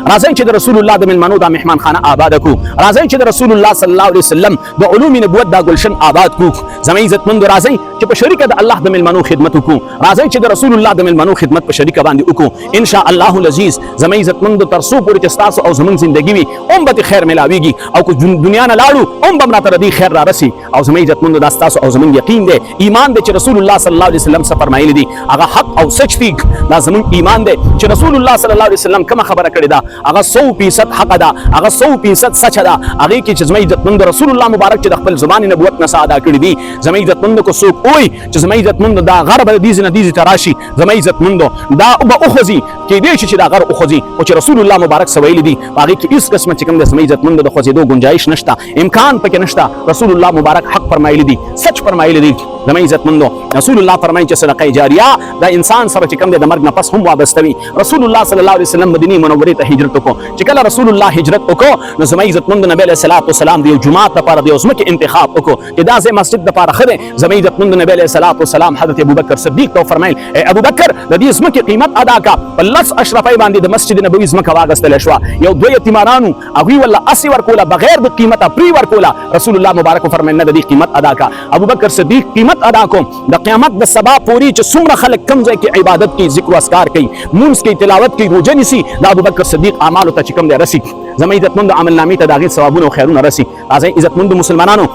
راځي چې د رسول الله د ملمنو د مهمان خانه آباد کو، راځي چې د رسول الله صلی الله علیه وسلم د علوم نبوت د گلشن آباد کو. زمي عزت مند راځي چې په شریکه د الله د ملمنو خدمت کو، راځي چې د رسول الله د ملمنو خدمت په شریکه باندې وکړو ان شاء الله العزيز. زمي عزت مند ترسو پورې چې تاسو او زمون ژوندۍ وي اوم به خیر ملاويږي او کو دنیا نه لاړو اوم به مراته ردي خیر را رسي. او زمي عزت مند د تاسو او زمون یقین دی ایمان دی چې رسول الله صلی الله علیه وسلم څه فرمایلی دي هغه حق او سچ دی. دا زمون ایمان دی چې رسول الله صلی الله علیه وسلم کوم خبره کړې ده هغه 100% حق ده، هغه 100% سچ ده. هغه کې چې زمي عزت مند رسول الله مبارک چې د خپل زبان نبوت نه ساده کړی دي. زمي عزت مند کو څوک وای چې زمي عزت مند دا غرب دي نه دي تراشي زمي عزت مند دا او اخذي کې دې چې دا غر اخذي او چې رسول الله مبارک سویل دي هغه کې اس قسمه چې کوم د زمي عزت مند د خوځېدو گنجائش نشته، امکان پکې نشته. رسول الله مبارک حق فرمایلی دي، سچ فرمایلی دي. زمي عزت مند رسول الله فرمایي چې صدقه جاریه دا انسان سره چې کوم د مرګ نه پس هم وابسته وي. رسول الله صلی الله علیه وسلم مدینه منوره ته هجرت وکړو. چې کله رسول الله هجرت وکړو نو زمي عزت مند نبی علیه الصلاۃ والسلام دی جمعه لپاره دی اوسمه کې انتخاب وکړو چې دا زه مسجد لپاره خده. زمي عزت مند نبی علیه الصلاۃ والسلام حضرت ابوبکر صدیق ته فرمایل ابو بکر د دې اسمه کې قیمت ادا کا. پلس اشرفای باندې د مسجد نبوي اسمه کا واغستل شو. یو دوی یتیمانو هغه ولا اسی ور کوله بغیر د قیمته پری ور کوله. رسول الله مبارک فرمایل نه د دې قیمت ادا کا. ابو بکر صدیق قیمت ادا کوم د قیامت د سبا پوری چې څومره خلک کم ځای کې عبادت کوي، ذکر او اذکار کوي، مونږ کوي، تلاوت کوي، روزه نیسي، د ابو بکر صدیق اعمال ته چې کم دی رسی. زمي عزت مند عمل نامې ته داغه ثوابونه او خیرونه رسی. راځي عزت مند مسلمانانو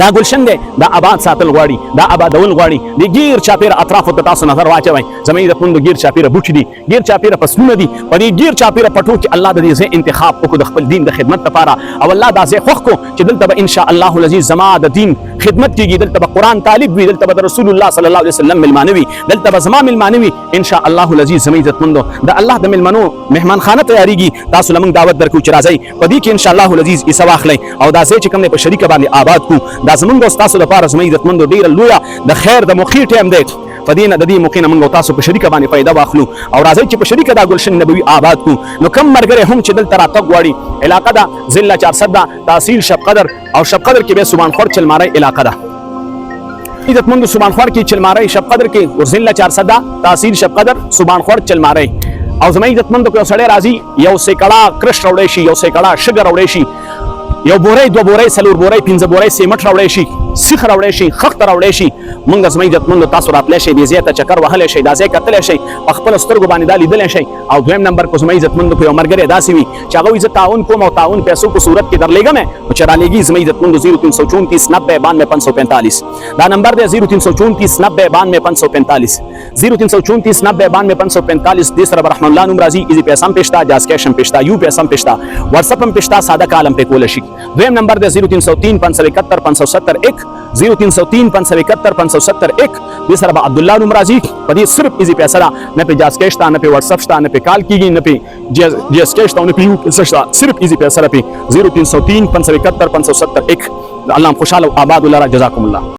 دا گلشن دی دا آباد ساتل غواړي، دا آبادول غواړي. د گیر چاپیر اطراف ته تاسو نظر واچوي. زمي عزت مند گیر چاپیر بوټ دي، گیر چاپیر فصلونه دي. په دې گیر چاپیر پټو کې الله د دې انتخاب وکړو د خپل دین د خدمت لپاره او الله دا زه خوښ کو چې دلته به ان شاء الله العزيز زما د دین خدمت کیږي، دلته به قران طالب وي، دلته به رسول الله صلی الله علیه وسلم ملمانوي، دلته به زما ملمانوي ان شاء الله العزيز. زمي عزت مند د الله د ملمنو مهمان خانه تیاریږي. تاسو لمن دعوت درکو چې راځي په دې کې ان شاء الله العزيز ایسه واخلئ او دا زه چې کوم په شریکه باندې آباد کو. دا زمونږ تاسو لپاره زمي عزت مند ډیر لویا د خیر د مخې ټیم دی. فدینه د دې موقع نه موږ تاسو په شریکه باندې پیدا واخلو او راځي چې په شریکه دا گلشن نبوي آباد کو. نو کم مرګره هم چې دلته راتګ غواړي علاقه دا ضلع 400 تحصیل شب قدر او شب قدر کې به سبحان خور چلماری علاقه ده. عزت مند سبحان خور کې چلماری شب قدر کې او ضلع 400 تحصیل شب قدر سبحان خور چلماری. او زمي عزت مند کو سړی راځي یو سیکړه کرش راوړی شي، یو سیکړه شګر راوړی شي، یو بورې دو بورې سلور بورې پنځه بورې سیمټ راوړی شي، سیخ راوړی شي، خخت راوړی شي. مونږ زمي عزت مند تاسو راتلی شي، دې ځای ته چکر وهلی شي، دا ځای کتلی شي، په خپل سترګو باندې دا لیدلی شي. او دویم نمبر کو زمي عزت مند کو یو مرګری داسې وي چې هغه عزت تعاون کوم او تعاون پیسو په صورت کې درلېږم او چې رالېږي زمي عزت مند 0334 90 92 545 دا نمبر دی 0334 90 92 545 0334 90 92 545. دې سره رحمان الله نوم راځي، ایزي پیسې هم پېشتا، جاز کیش هم پېشتا، یو پیسې هم پېشتا، واتس اپ هم پېشتا، ساده کالم په کول شي. دویم نمبر دی 0303 571 570 1 0303 571 570 1. دې سره عبد الله نوم راځي. په دې صرف ایزي پیسې دا نه په جاز کیش تا، نه په واتس اپ شتا، نه په کال کیږي، نه په جاز کیش تا، نه په یو پیسې شتا، صرف ایزي پیسې را په 0303 571 570 1. الله خوشاله او آباد ولرا. جزاکم الله.